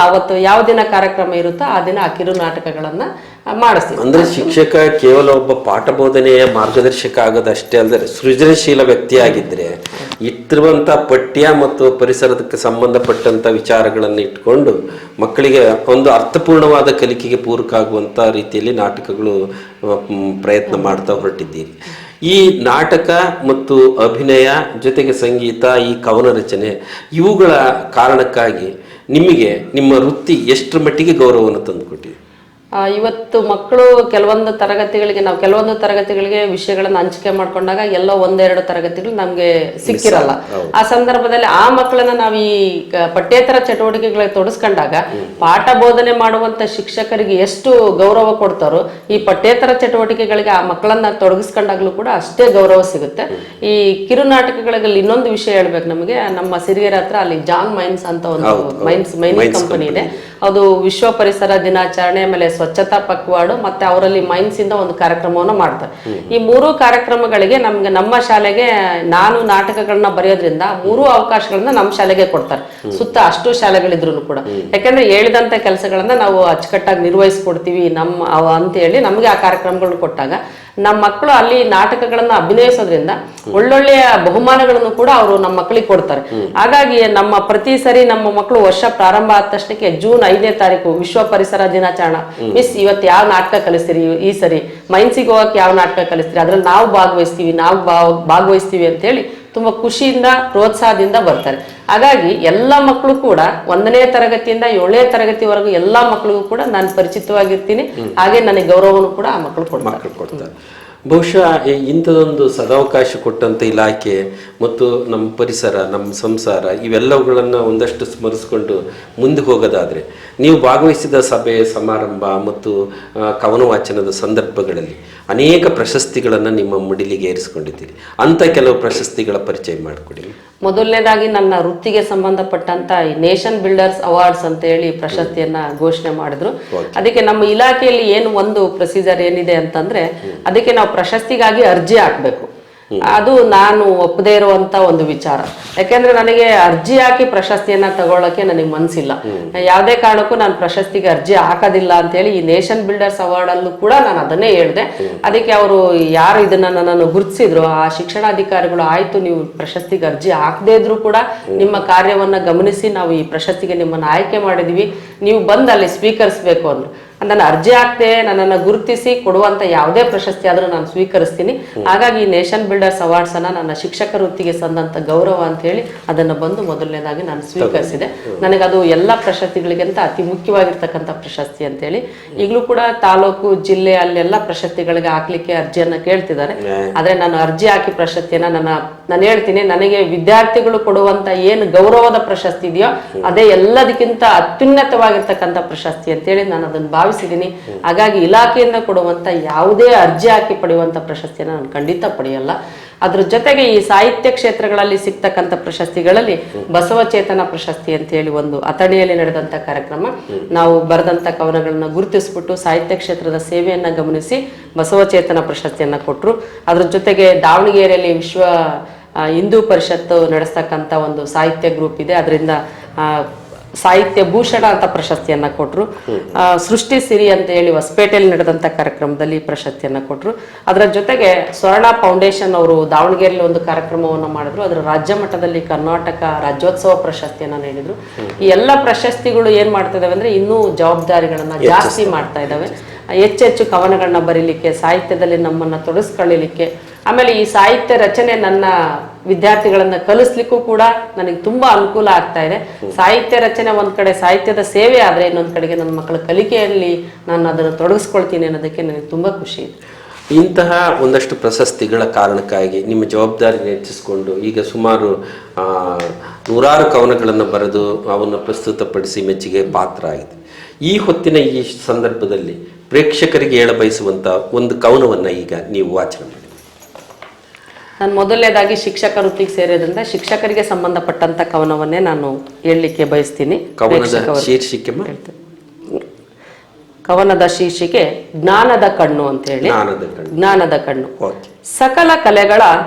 ಅವತ್ತು ಯಾವ ದಿನ ಕಾರ್ಯಕ್ರಮ ಇರುತ್ತೋ ಆ ದಿನ ಆ ಕಿರು ನಾಟಕಗಳನ್ನ ಮಾಡಿಸ್ತೀವಿ. ಅಂದ್ರೆ ಶಿಕ್ಷಕ ಕೇವಲ ಒಬ್ಬ ಪಾಠ ಬೋಧನೆಯ ಮಾರ್ಗದರ್ಶಕ ಆಗೋದಷ್ಟೇ ಅಲ್ಲದೆ ಸೃಜನಶೀಲ ವ್ಯಕ್ತಿಯಾಗಿದ್ರೆ ಇಟ್ಟಿರುವಂಥ ಪಠ್ಯ ಮತ್ತು ಪರಿಸರದಕ್ಕೆ ಸಂಬಂಧಪಟ್ಟಂಥ ವಿಚಾರಗಳನ್ನು ಇಟ್ಕೊಂಡು ಮಕ್ಕಳಿಗೆ ಒಂದು ಅರ್ಥಪೂರ್ಣವಾದ ಕಲಿಕೆಗೆ ಪೂರಕ ಆಗುವಂಥ ರೀತಿಯಲ್ಲಿ ನಾಟಕಗಳು ಪ್ರಯತ್ನ ಮಾಡ್ತಾ ಹೊರಟಿದ್ದೀರಿ. ಈ ನಾಟಕ ಮತ್ತು ಅಭಿನಯ ಜೊತೆಗೆ ಸಂಗೀತ, ಈ ಕವನ ರಚನೆ, ಇವುಗಳ ಕಾರಣಕ್ಕಾಗಿ ನಿಮಗೆ ನಿಮ್ಮ ವೃತ್ತಿ ಎಷ್ಟರ ಮಟ್ಟಿಗೆ ಗೌರವವನ್ನು ತಂದುಕೊಟ್ಟಿದೆ? ಇವತ್ತು ಮಕ್ಕಳು ಕೆಲವೊಂದು ತರಗತಿಗಳಿಗೆ ವಿಷಯಗಳನ್ನ ಹಂಚಿಕೆ ಮಾಡ್ಕೊಂಡಾಗ ಎಲ್ಲೋ ಒಂದೆರಡು ತರಗತಿಗಳು ನಮ್ಗೆ ಸಿಕ್ಕಿರಲ್ಲ. ಆ ಸಂದರ್ಭದಲ್ಲಿ ಆ ಮಕ್ಕಳನ್ನ ನಾವು ಈ ಪಠ್ಯೇತರ ಚಟುವಟಿಕೆಗಳಿಗೆ ತೊಡಸ್ಕೊಂಡಾಗ ಪಾಠ ಬೋಧನೆ ಮಾಡುವಂತ ಶಿಕ್ಷಕರಿಗೆ ಎಷ್ಟು ಗೌರವ ಕೊಡ್ತಾರೋ, ಈ ಪಠ್ಯೇತರ ಚಟುವಟಿಕೆಗಳಿಗೆ ಆ ಮಕ್ಕಳನ್ನ ತೊಡಗಿಸ್ಕೊಂಡಾಗ್ಲೂ ಕೂಡ ಅಷ್ಟೇ ಗೌರವ ಸಿಗುತ್ತೆ. ಈ ಕಿರುನಾಟಕಗಳಲ್ಲಿ ಇನ್ನೊಂದು ವಿಷಯ ಹೇಳ್ಬೇಕು ನಮಗೆ, ನಮ್ಮ ಸಿರಿಗೆರೆ ಹತ್ರ ಅಲ್ಲಿ ಜಾನ್ ಮೈನ್ಸ್ ಅಂತ ಒಂದು ಮೈನಿಂಗ್ ಕಂಪನಿ ಇದೆ. ಅದು ವಿಶ್ವ ಪರಿಸರ ದಿನಾಚರಣೆ, ಆಮೇಲೆ ಸ್ವಚ್ಛತಾ ಪಕ್ವಾಡು, ಮತ್ತೆ ಅವರಲ್ಲಿ ಮೈನ್ಸ್ ಇಂದ ಒಂದು ಕಾರ್ಯಕ್ರಮವನ್ನು ಮಾಡ್ತಾರೆ. ಈ 3 ಕಾರ್ಯಕ್ರಮಗಳಿಗೆ ನಮ್ಮ ಶಾಲೆಗೆ ನಾನು ನಾಟಕಗಳನ್ನ ಬರೆಯೋದ್ರಿಂದ 3 ಅವಕಾಶಗಳನ್ನ ನಮ್ಮ ಶಾಲೆಗೆ ಕೊಡ್ತಾರೆ. ಸುತ್ತ ಅಷ್ಟು ಶಾಲೆಗಳಿದ್ರು ಕೂಡ, ಯಾಕಂದ್ರೆ ಹೇಳಿದಂತ ಕೆಲಸಗಳನ್ನ ನಾವು ಅಚ್ಚುಕಟ್ಟಾಗಿ ನಿರ್ವಹಿಸ್ಕೊಡ್ತೀವಿ ಅಂತ ಹೇಳಿ ನಮ್ಗೆ ಆ ಕಾರ್ಯಕ್ರಮಗಳನ್ನ ಕೊಟ್ಟಾಗ ನಮ್ಮ ಮಕ್ಕಳು ಅಲ್ಲಿ ನಾಟಕಗಳನ್ನ ಅಭಿನಯಿಸೋದ್ರಿಂದ ಒಳ್ಳೊಳ್ಳೆಯ ಬಹುಮಾನಗಳನ್ನು ಕೂಡ ಅವರು ನಮ್ಮ ಮಕ್ಕಳಿಗೆ ಕೊಡ್ತಾರೆ. ಹಾಗಾಗಿ ಪ್ರತಿ ಸರಿ ನಮ್ಮ ಮಕ್ಕಳು ವರ್ಷ ಪ್ರಾರಂಭ ಆದ ತಕ್ಷಣಕ್ಕೆ ಜೂನ್ 5ನೇ ತಾರೀಕು ವಿಶ್ವ ಪರಿಸರ ದಿನಾಚರಣೆ, ಮಿಸ್ ಇವತ್ತು ಯಾವ ನಾಟಕ ಕಲಿಸ್ತೀರಿ, ಈ ಸರಿ ಮೈನ್ಸಿಗೆ ಹೋಗಕ್ಕೆ ಯಾವ ನಾಟಕ ಕಲಿಸ್ತೀರಿ, ಅದ್ರಲ್ಲಿ ನಾವು ಭಾಗವಹಿಸ್ತೀವಿ ಅಂತ ಹೇಳಿ ತುಂಬಾ ಖುಷಿಯಿಂದ ಪ್ರೋತ್ಸಾಹದಿಂದ ಬರ್ತಾರೆ. ಹಾಗಾಗಿ ಎಲ್ಲ ಮಕ್ಕಳು ಕೂಡ 1ನೇ ತರಗತಿಯಿಂದ 7ನೇ ತರಗತಿವರೆಗೂ ಎಲ್ಲಾ ಮಕ್ಕಳಿಗೂ ಕೂಡ ನಾನು ಪರಿಚಿತವಾಗಿರ್ತೀನಿ. ಹಾಗೆ ನನಗೆ ಗೌರವವನ್ನು ಕೂಡ ಆ ಮಕ್ಕಳು ಕೊಡ್ತಾರೆ. ಬಹುಶಃ ಇಂಥದೊಂದು ಸದಾವಕಾಶ ಕೊಟ್ಟಂತ ಇಲಾಖೆ ಮತ್ತು ನಮ್ಮ ಪರಿಸರ, ನಮ್ಮ ಸಂಸಾರ, ಇವೆಲ್ಲವುಗಳನ್ನು ಒಂದಷ್ಟು ಸ್ಮರಿಸ್ಕೊಂಡು ಮುಂದೆ ಹೋಗೋದಾದ್ರೆ, ನೀವು ಭಾಗವಹಿಸಿದ ಸಭೆ ಸಮಾರಂಭ ಮತ್ತು ಕವನ ವಾಚನದ ಸಂದರ್ಭಗಳಲ್ಲಿ ಅನೇಕ ಪ್ರಶಸ್ತಿಗಳನ್ನು ನಿಮ್ಮ ಮಡಿಲಿಗೆ ಏರಿಸಿಕೊಂಡಿದ್ದೀರಿ. ಅಂತ ಕೆಲವು ಪ್ರಶಸ್ತಿಗಳ ಪರಿಚಯ ಮಾಡಿಕೊಡಿ. ಮೊದಲನೇದಾಗಿ ನನ್ನ ವೃತ್ತಿಗೆ ಸಂಬಂಧಪಟ್ಟಂತ ಈ ನೇಷನ್ ಬಿಲ್ಡರ್ಸ್ ಅವಾರ್ಡ್ಸ್ ಅಂತ ಹೇಳಿ ಪ್ರಶಸ್ತಿಯನ್ನ ಘೋಷಣೆ ಮಾಡಿದ್ರು. ಅದಕ್ಕೆ ನಮ್ಮ ಇಲಾಖೆಯಲ್ಲಿ ಏನು ಒಂದು ಪ್ರೊಸೀಜರ್ ಏನಿದೆ ಅಂತಂದ್ರೆ, ಅದಕ್ಕೆ ನಾವು ಪ್ರಶಸ್ತಿಗಾಗಿ ಅರ್ಜಿ ಹಾಕ್ಬೇಕು. ಅದು ನಾನು ಒಪ್ಪದೇ ಇರುವಂತ ಒಂದು ವಿಚಾರ. ಯಾಕೆಂದ್ರೆ ನನಗೆ ಅರ್ಜಿ ಹಾಕಿ ಪ್ರಶಸ್ತಿಯನ್ನ ತಗೊಳ್ಳಕ್ಕೆ ನನಗೆ ಮನ್ಸಿಲ್ಲ. ಯಾವುದೇ ಕಾರಣಕ್ಕೂ ನಾನು ಪ್ರಶಸ್ತಿಗೆ ಅರ್ಜಿ ಹಾಕೋದಿಲ್ಲ ಅಂತ ಹೇಳಿ ಈ ನೇಷನ್ ಬಿಲ್ಡರ್ಸ್ ಅವಾರ್ಡ್ ಅಲ್ಲೂ ಕೂಡ ನಾನು ಅದನ್ನೇ ಹೇಳಿದೆ. ಅದಕ್ಕೆ ಅವರು ಯಾರು ಇದನ್ನ ನನ್ನನ್ನು ಗುರುತಿಸಿದ್ರು, ಆ ಶಿಕ್ಷಣಾಧಿಕಾರಿಗಳು, ಆಯ್ತು ನೀವು ಪ್ರಶಸ್ತಿಗೆ ಅರ್ಜಿ ಹಾಕದೇ ಇದ್ರು ಕೂಡ ನಿಮ್ಮ ಕಾರ್ಯವನ್ನ ಗಮನಿಸಿ ನಾವು ಈ ಪ್ರಶಸ್ತಿಗೆ ನಿಮ್ಮನ್ನು ಆಯ್ಕೆ ಮಾಡಿದೀವಿ, ನೀವು ಬಂದು ಅಲ್ಲಿ ಸ್ವೀಕರಿಸಬೇಕು ಅಂದ್ರು. ನನ್ನ ಅರ್ಜಿ ಹಾಕ್ದೆ ನನ್ನನ್ನು ಗುರುತಿಸಿ ಕೊಡುವಂತ ಯಾವುದೇ ಪ್ರಶಸ್ತಿ ಆದ್ರೂ ನಾನು ಸ್ವೀಕರಿಸ್ತೀನಿ. ಹಾಗಾಗಿ ನೇಷನ್ ಬಿಲ್ಡರ್ಸ್ ಅವಾರ್ಡ್ಸ್ ಅನ್ನ ನನ್ನ ಶಿಕ್ಷಕ ವೃತ್ತಿಗೆ ಸಂದಂತ ಗೌರವ ಅಂತ ಹೇಳಿ ಅದನ್ನ ಬಂದು ಮೊದಲನೇದಾಗಿ ನಾನು ಸ್ವೀಕರಿಸಿದೆ. ನನಗದು ಎಲ್ಲ ಪ್ರಶಸ್ತಿಗಳಿಗಿಂತ ಅತಿ ಮುಖ್ಯವಾಗಿರ್ತಕ್ಕಂಥ ಪ್ರಶಸ್ತಿ ಅಂತ ಹೇಳಿ. ಈಗಲೂ ಕೂಡ ತಾಲೂಕು ಜಿಲ್ಲೆ ಅಲ್ಲೆಲ್ಲ ಪ್ರಶಸ್ತಿಗಳಿಗೆ ಹಾಕ್ಲಿಕ್ಕೆ ಅರ್ಜಿಯನ್ನ ಕೇಳ್ತಿದ್ದಾರೆ. ಆದ್ರೆ ನಾನು ಅರ್ಜಿ ಹಾಕಿ ಪ್ರಶಸ್ತಿಯನ್ನ ನಾನು ಹೇಳ್ತೀನಿ, ನನಗೆ ವಿದ್ಯಾರ್ಥಿಗಳು ಕೊಡುವಂತ ಏನು ಗೌರವದ ಪ್ರಶಸ್ತಿ ಇದೆಯೋ ಅದೇ ಎಲ್ಲದಕ್ಕಿಂತ ಅತ್ಯುನ್ನತವಾಗಿರ್ತಕ್ಕಂಥ ಪ್ರಶಸ್ತಿ ಅಂತೇಳಿ ನಾನು ಅದನ್ನು ಭಾವಿಸಿದ್ದೀನಿ. ಹಾಗಾಗಿ ಇಲಾಖೆಯಿಂದ ಕೊಡುವಂತ ಯಾವುದೇ ಅರ್ಜಿ ಹಾಕಿ ಪಡೆಯುವಂತ ಪ್ರಶಸ್ತಿಯನ್ನು ನಾನು ಖಂಡಿತ ಪಡೆಯಲ್ಲ. ಅದ್ರ ಜೊತೆಗೆ ಈ ಸಾಹಿತ್ಯ ಕ್ಷೇತ್ರಗಳಲ್ಲಿ ಸಿಗ್ತಕ್ಕಂಥ ಪ್ರಶಸ್ತಿಗಳಲ್ಲಿ ಬಸವಚೇತನ ಪ್ರಶಸ್ತಿ ಅಂತ ಹೇಳಿ ಒಂದು ಅಥಣಿಯಲ್ಲಿ ನಡೆದಂತ ಕಾರ್ಯಕ್ರಮ, ನಾವು ಬರೆದಂತ ಕವನಗಳನ್ನ ಗುರುತಿಸ್ಬಿಟ್ಟು ಸಾಹಿತ್ಯ ಕ್ಷೇತ್ರದ ಸೇವೆಯನ್ನ ಗಮನಿಸಿ ಬಸವಚೇತನ ಪ್ರಶಸ್ತಿಯನ್ನ ಕೊಟ್ಟರು. ಅದ್ರ ಜೊತೆಗೆ ದಾವಣಗೆರೆಯಲ್ಲಿ ವಿಶ್ವ ಹಿಂದೂ ಪರಿಷತ್ತು ನಡೆಸ್ತಕ್ಕಂಥ ಒಂದು ಸಾಹಿತ್ಯ ಗ್ರೂಪ್ ಇದೆ, ಅದರಿಂದ ಸಾಹಿತ್ಯ ಭೂಷಣ ಅಂತ ಪ್ರಶಸ್ತಿಯನ್ನ ಕೊಟ್ಟರು. ಸೃಷ್ಟಿ ಸಿರಿ ಅಂತ ಹೇಳಿ ಹೊಸಪೇಟೆಯಲ್ಲಿ ನಡೆದಂತ ಕಾರ್ಯಕ್ರಮದಲ್ಲಿ ಪ್ರಶಸ್ತಿಯನ್ನ ಕೊಟ್ಟರು. ಅದರ ಜೊತೆಗೆ ಸ್ವರ್ಣ ಫೌಂಡೇಶನ್ ಅವರು ದಾವಣಗೆರೆಯಲ್ಲಿ ಒಂದು ಕಾರ್ಯಕ್ರಮವನ್ನು ಮಾಡಿದ್ರು, ಅದರ ರಾಜ್ಯ ಮಟ್ಟದಲ್ಲಿ ಕರ್ನಾಟಕ ರಾಜ್ಯೋತ್ಸವ ಪ್ರಶಸ್ತಿಯನ್ನ ನೀಡಿದ್ರು. ಈ ಎಲ್ಲ ಪ್ರಶಸ್ತಿಗಳು ಏನ್ ಮಾಡ್ತಾ ಇದಾವೆ ಅಂದ್ರೆ ಇನ್ನೂ ಜವಾಬ್ದಾರಿಗಳನ್ನ ಜಾಸ್ತಿ ಮಾಡ್ತಾ ಇದ್ದಾವೆ. ಹೆಚ್ಚೆಚ್ಚು ಕವನಗಳನ್ನ ಬರೀಲಿಕ್ಕೆ, ಸಾಹಿತ್ಯದಲ್ಲಿ ನಮ್ಮನ್ನ ತೊಡಗಿಸ್ಕೊಳ್ಳಲಿಕ್ಕೆ, ಆಮೇಲೆ ಈ ಸಾಹಿತ್ಯ ರಚನೆ ನನ್ನ ವಿದ್ಯಾರ್ಥಿಗಳನ್ನ ಕಲಿಸ್ಲಿಕ್ಕೂ ಕೂಡ ನನಗೆ ತುಂಬಾ ಅನುಕೂಲ ಆಗ್ತಾ ಇದೆ. ಸಾಹಿತ್ಯ ರಚನೆ ಒಂದ್ ಕಡೆ, ಸಾಹಿತ್ಯದ ಸೇವೆ ಆದ್ರೆ ಇನ್ನೊಂದ್ ಕಡೆಗೆ ನನ್ನ ಮಕ್ಕಳ ಕಲಿಕೆಯಲ್ಲಿ ನಾನು ಅದನ್ನು ತೊಡಗಿಸ್ಕೊಳ್ತೀನಿ ಅನ್ನೋದಕ್ಕೆ ನನಗೆ ತುಂಬಾ ಖುಷಿ ಇದೆ. ಇಂತಹ ಒಂದಷ್ಟು ಪ್ರಶಸ್ತಿಗಳ ಕಾರಣಕ್ಕಾಗಿ ನಿಮ್ಮ ಜವಾಬ್ದಾರಿ ಹೆಚ್ಚಿಸಿಕೊಂಡು ಈಗ ಸುಮಾರು 100 ಕವನಗಳನ್ನು ಬರೆದು ಅವನ್ನು ಪ್ರಸ್ತುತಪಡಿಸಿ ಮೆಚ್ಚುಗೆ ಪಾತ್ರ ಆಗಿದೆ. ಈ ಹೊತ್ತಿನ ಈ ಸಂದರ್ಭದಲ್ಲಿ ಪ್ರೇಕ್ಷಕರಿಗೆ ಹೇಳ ಬಯಸುವಂತ ಒಂದು ಕವನವನ್ನ ಈಗ ನೀವು ವಾಚನ ಮಾಡಿ. ನಾನು ಮೊದಲನೇದಾಗಿ ಶಿಕ್ಷಕ ವೃತ್ತಿಗೆ ಸೇರಿದ್ರಿಂದ ಶಿಕ್ಷಕರಿಗೆ ಸಂಬಂಧಪಟ್ಟಂತ ಕವನವನ್ನೇ ನಾನು ಹೇಳಲಿಕ್ಕೆ ಬಯಸ್ತೀನಿ. ಕವನದ ಶೀರ್ಷಿಕೆ ಜ್ಞಾನದ ಕಣ್ಣು ಅಂತ ಹೇಳಿ. ಜ್ಞಾನದ ಕಣ್ಣು. ಸಕಲ ಕಲೆಗಳ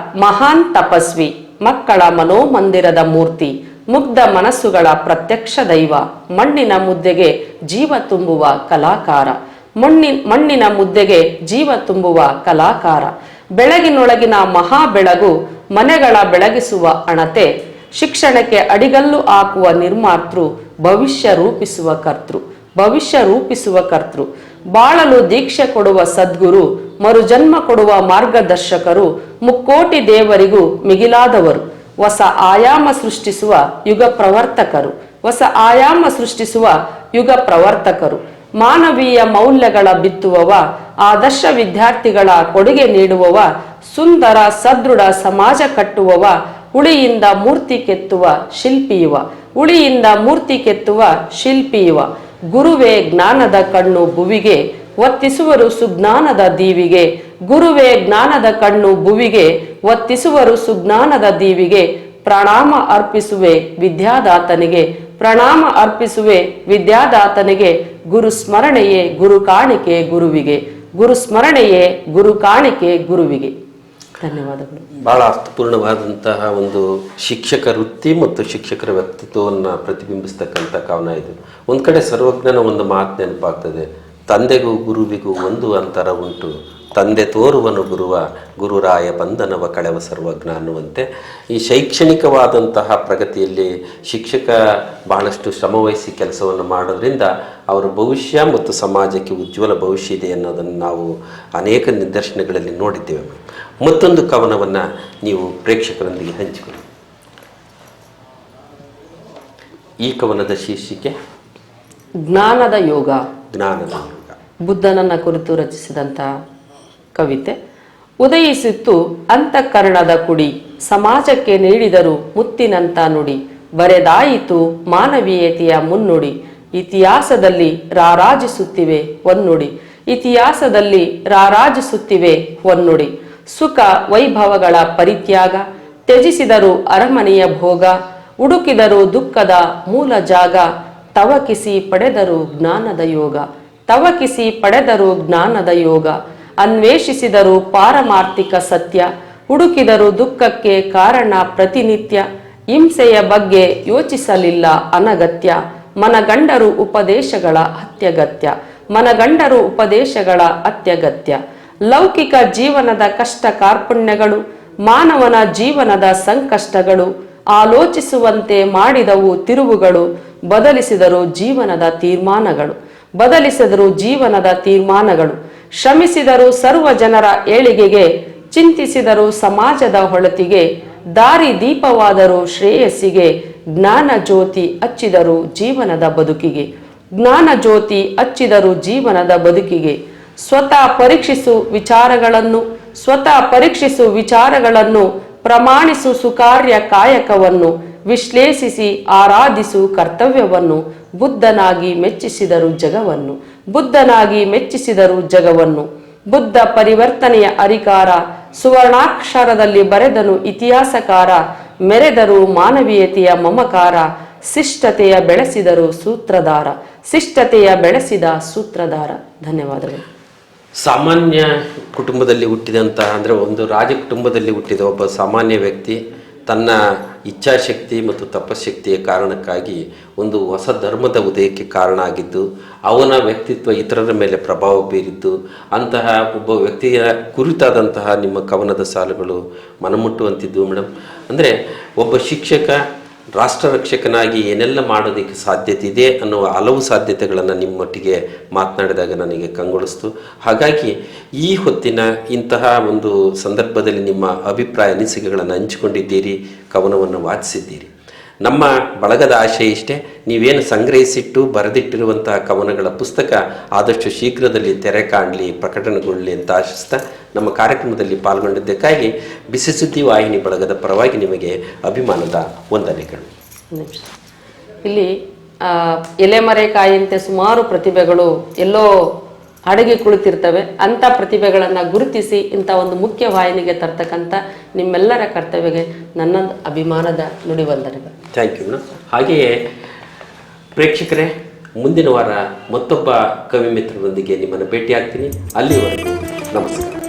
ಮಹಾನ್ ತಪಸ್ವಿ, ಮಕ್ಕಳ ಮನೋಮಂದಿರದ ಮೂರ್ತಿ, ಮುಗ್ಧ ಮನಸ್ಸುಗಳ ಪ್ರತ್ಯಕ್ಷ ದೈವ, ಮಣ್ಣಿನ ಮುದ್ದೆಗೆ ಜೀವ ತುಂಬುವ ಕಲಾಕಾರ, ಮಣ್ಣಿನ ಮುದ್ದೆಗೆ ಜೀವ ತುಂಬುವ ಕಲಾಕಾರ, ಬೆಳಗಿನೊಳಗಿನ ಮಹಾ ಬೆಳಗು, ಮನೆಗಳ ಬೆಳಗಿಸುವ ಅಣತೆ, ಶಿಕ್ಷಣಕ್ಕೆ ಅಡಿಗಲ್ಲು ಹಾಕುವ ನಿರ್ಮಾತೃ, ಭವಿಷ್ಯ ರೂಪಿಸುವ ಕರ್ತೃ, ಬಾಳಲು ದೀಕ್ಷೆ ಕೊಡುವ ಸದ್ಗುರು, ಮರುಜನ್ಮ ಕೊಡುವ ಮಾರ್ಗದರ್ಶಕರು, ಮುಕ್ಕೋಟಿ ದೇವರಿಗೂ ಮಿಗಿಲಾದವರು, ಹೊಸ ಆಯಾಮ ಸೃಷ್ಟಿಸುವ ಯುಗ ಪ್ರವರ್ತಕರು, ಮಾನವೀಯ ಮೌಲ್ಯಗಳ ಬಿತ್ತುವವ, ಆದರ್ಶ ವಿದ್ಯಾರ್ಥಿಗಳ ಕೊಡುಗೆ ನೀಡುವವ, ಸುಂದರ ಸದೃಢ ಸಮಾಜ ಕಟ್ಟುವವ, ಉಳಿಯಿಂದ ಮೂರ್ತಿ ಕೆತ್ತುವ ಶಿಲ್ಪಿಯುವ, ಗುರುವೇ ಜ್ಞಾನದ ಕಣ್ಣು ಭುವಿಗೆ, ಒತ್ತಿಸುವರು ಸುಜ್ಞಾನದ ದೀವಿಗೆ, ಪ್ರಣಾಮ ಅರ್ಪಿಸುವೆ ವಿದ್ಯಾದಾತನಿಗೆ, ಗುರು ಸ್ಮರಣೆಯೇ ಗುರು ಕಾಣಿಕೆ ಗುರುವಿಗೆ. ಧನ್ಯವಾದಗಳು. ಬಹಳ ಅರ್ಥಪೂರ್ಣವಾದಂತಹ ಒಂದು ಶಿಕ್ಷಕ ವೃತ್ತಿ ಮತ್ತು ಶಿಕ್ಷಕರ ವ್ಯಕ್ತಿತ್ವವನ್ನು ಪ್ರತಿಬಿಂಬಿಸ್ತಕ್ಕಂಥ ಕವನ ಇದು. ಒಂದು ಕಡೆ ಸರ್ವಜ್ಞನ ಒಂದು ಮಾತು ನೆನಪಾಗ್ತದೆ, ತಂದೆಗೂ ಗುರುವಿಗೂ ಒಂದು ಅಂತರ ಉಂಟು, ತಂದೆ ತೋರುವನು ಗುರುರಾಯ ಬಂಧನವ ಕಳೆವ ಸರ್ವಜ್ಞ ಅನ್ನುವಂತೆ ಈ ಶೈಕ್ಷಣಿಕವಾದಂತಹ ಪ್ರಗತಿಯಲ್ಲಿ ಶಿಕ್ಷಕ ಬಹಳಷ್ಟು ಶ್ರಮವಹಿಸಿ ಕೆಲಸವನ್ನು ಮಾಡೋದ್ರಿಂದ ಅವರ ಭವಿಷ್ಯ ಮತ್ತು ಸಮಾಜಕ್ಕೆ ಉಜ್ವಲ ಭವಿಷ್ಯ ಇದೆ ಅನ್ನೋದನ್ನು ನಾವು ಅನೇಕ ನಿದರ್ಶನಗಳಲ್ಲಿ ನೋಡಿದ್ದೇವೆ. ಮತ್ತೊಂದು ಕವನವನ್ನು ನೀವು ಪ್ರೇಕ್ಷಕರೊಂದಿಗೆ ಹಂಚಿಕೊಳ್ಳಿ. ಈ ಕವನದ ಶೀರ್ಷಿಕೆ ಜ್ಞಾನದ ಯೋಗ. ಬುದ್ಧನನ್ನ ಕುರಿತು ರಚಿಸಿದಂಥ ಕವಿತೆ. ಉದಯಿಸಿತ್ತು ಅಂತಃಕರಣದ ಕುಡಿ, ಸಮಾಜಕ್ಕೆ ನೀಡಿದರು ಮುತ್ತಿನಂತ ನುಡಿ, ಬರೆದಾಯಿತು ಮಾನವೀಯತೆಯ ಮುನ್ನುಡಿ, ಇತಿಹಾಸದಲ್ಲಿ ರಾರಾಜಿಸುತ್ತಿವೆ ಹೊನ್ನುಡಿ, ಸುಖ ವೈಭವಗಳ ಪರಿತ್ಯಾಗ, ತ್ಯಜಿಸಿದರು ಅರಮನೆಯ ಭೋಗ, ಹುಡುಕಿದರು ದುಃಖದ ಮೂಲ ಜಾಗ, ತವಕಿಸಿ ಪಡೆದರು ಜ್ಞಾನದ ಯೋಗ, ಅನ್ವೇಷಿಸಿದರು ಪಾರಮಾರ್ಥಿಕ ಸತ್ಯ, ಹುಡುಕಿದರು ದುಃಖಕ್ಕೆ ಕಾರಣ ಪ್ರತಿನಿತ್ಯ, ಹಿಂಸೆಯ ಬಗ್ಗೆ ಯೋಚಿಸಲಿಲ್ಲ ಅನಗತ್ಯ, ಮನಗಂಡರು ಉಪದೇಶಗಳ ಅತ್ಯಗತ್ಯ, ಲೌಕಿಕ ಜೀವನದ ಕಷ್ಟ ಕಾರ್ಪಣ್ಯಗಳು, ಮಾನವನ ಜೀವನದ ಸಂಕಷ್ಟಗಳು, ಆಲೋಚಿಸುವಂತೆ ಮಾಡಿದವು ತಿರುವುಗಳು, ಬದಲಿಸಿದರು ಜೀವನದ ತೀರ್ಮಾನಗಳು, ಶ್ರಮಿಸಿದರು ಸರ್ವ ಜನರ ಏಳಿಗೆಗೆ, ಚಿಂತಿಸಿದರು ಸಮಾಜದ ಹೊಳತಿಗೆ, ದಾರಿ ದೀಪವಾದರು ಶ್ರೇಯಸ್ಸಿಗೆ, ಜ್ಞಾನ ಜ್ಯೋತಿ ಹಚ್ಚಿದರು ಜೀವನದ ಬದುಕಿಗೆ, ಸ್ವತಃ ಪರೀಕ್ಷಿಸು ವಿಚಾರಗಳನ್ನು, ಪ್ರಮಾಣಿಸು ಸುಕಾರ್ಯ ಕಾಯಕವನ್ನು, ವಿಶ್ಲೇಷಿಸಿ ಆರಾಧಿಸು ಕರ್ತವ್ಯವನ್ನು, ಬುದ್ಧನಾಗಿ ಮೆಚ್ಚಿಸಿದರು ಜಗವನ್ನು, ಬುದ್ಧ ಪರಿವರ್ತನೆಯ ಅರಿಕಾರ, ಸುವರ್ಣಾಕ್ಷರದಲ್ಲಿ ಬರೆದನು ಇತಿಹಾಸಕಾರ, ಮೆರೆದರು ಮಾನವೀಯತೆಯ ಮಮಕಾರ, ಶಿಷ್ಟತೆಯ ಬೆಳೆಸಿದ ಸೂತ್ರಧಾರ. ಧನ್ಯವಾದಗಳು. ಸಾಮಾನ್ಯ ಕುಟುಂಬದಲ್ಲಿ ಹುಟ್ಟಿದಂತಹ, ಅಂದರೆ ಒಂದು ರಾಜ ಕುಟುಂಬದಲ್ಲಿ ಹುಟ್ಟಿದ ಒಬ್ಬ ಸಾಮಾನ್ಯ ವ್ಯಕ್ತಿ ತನ್ನ ಇಚ್ಛಾಶಕ್ತಿ ಮತ್ತು ತಪಶಕ್ತಿಯ ಕಾರಣಕ್ಕಾಗಿ ಒಂದು ಹೊಸ ಧರ್ಮದ ಉದಯಕ್ಕೆ ಕಾರಣ ಆಗಿದ್ದು, ಅವನ ವ್ಯಕ್ತಿತ್ವ ಇತರರ ಮೇಲೆ ಪ್ರಭಾವ ಬೀರಿದ್ದು, ಅಂತಹ ಒಬ್ಬ ವ್ಯಕ್ತಿಯ ಕುರಿತಾದಂತಹ ನಿಮ್ಮ ಕವನದ ಸಾಲುಗಳು ಮನಮುಟ್ಟುವಂತಿದ್ದವು ಮೇಡಮ್. ಅಂದರೆ ಒಬ್ಬ ಶಿಕ್ಷಕ ರಾಷ್ಟ್ರ ರಕ್ಷಕನಾಗಿ ಏನೆಲ್ಲ ಮಾಡೋದಕ್ಕೆ ಸಾಧ್ಯತೆ ಇದೆ ಅನ್ನುವ ಹಲವು ಸಾಧ್ಯತೆಗಳನ್ನು ನಿಮ್ಮೊಟ್ಟಿಗೆ ಮಾತನಾಡಿದಾಗ ನನಗೆ ಕಂಗೊಳಿಸ್ತು. ಹಾಗಾಗಿ ಈ ಹೊತ್ತಿನ ಇಂತಹ ಒಂದು ಸಂದರ್ಭದಲ್ಲಿ ನಿಮ್ಮ ಅಭಿಪ್ರಾಯ ಅನಿಸಿಕೆಗಳನ್ನು ಹಂಚಿಕೊಂಡಿದ್ದೀರಿ, ಕವನವನ್ನು ವಾಚಿಸಿದ್ದೀರಿ. ನಮ್ಮ ಬಳಗದ ಆಶಯ ಇಷ್ಟೇ, ನೀವೇನು ಸಂಗ್ರಹಿಸಿಟ್ಟು ಬರೆದಿಟ್ಟಿರುವಂತಹ ಕವನಗಳ ಪುಸ್ತಕ ಆದಷ್ಟು ಶೀಘ್ರದಲ್ಲಿ ತೆರೆ ಕಾಣಲಿ, ಪ್ರಕಟಣೆಗೊಳ್ಳಲಿ ಅಂತ ಆಶಿಸ್ತಾ ನಮ್ಮ ಕಾರ್ಯಕ್ರಮದಲ್ಲಿ ಪಾಲ್ಗೊಂಡಿದ್ದಕ್ಕಾಗಿ ಬಿಸಿ ಸುದ್ದಿ ವಾಹಿನಿ ಬಳಗದ ಪರವಾಗಿ ನಿಮಗೆ ಅಭಿಮಾನದ ವಂದನೆಗಳು. ಇಲ್ಲಿ ಎಲೆಮರೆಕಾಯಿಯಂತೆ ಸುಮಾರು ಪ್ರತಿಭೆಗಳು ಎಲ್ಲೋ ಅಡಗಿ ಕುಳಿತಿರ್ತವೆ. ಅಂಥ ಪ್ರತಿಭೆಗಳನ್ನು ಗುರುತಿಸಿ ಇಂಥ ಒಂದು ಮುಖ್ಯ ವಾಹಿನಿಗೆ ತರ್ತಕ್ಕಂಥ ನಿಮ್ಮೆಲ್ಲರ ಕರ್ತವ್ಯಗೆ ನನ್ನ ಅಭಿಮಾನದ ನುಡಿವಂದನೆಗಳು. Thank you. ಹಾಗೆಯೇ ಪ್ರೇಕ್ಷಕರೇ, ಮುಂದಿನ ವಾರ ಮತ್ತೊಬ್ಬ ಕವಿ ಮಿತ್ರರೊಂದಿಗೆ ನಿಮ್ಮನ್ನು ಭೇಟಿಯಾಗ್ತೀನಿ. ಅಲ್ಲಿವರೆಗೂ ನಮಸ್ಕಾರ.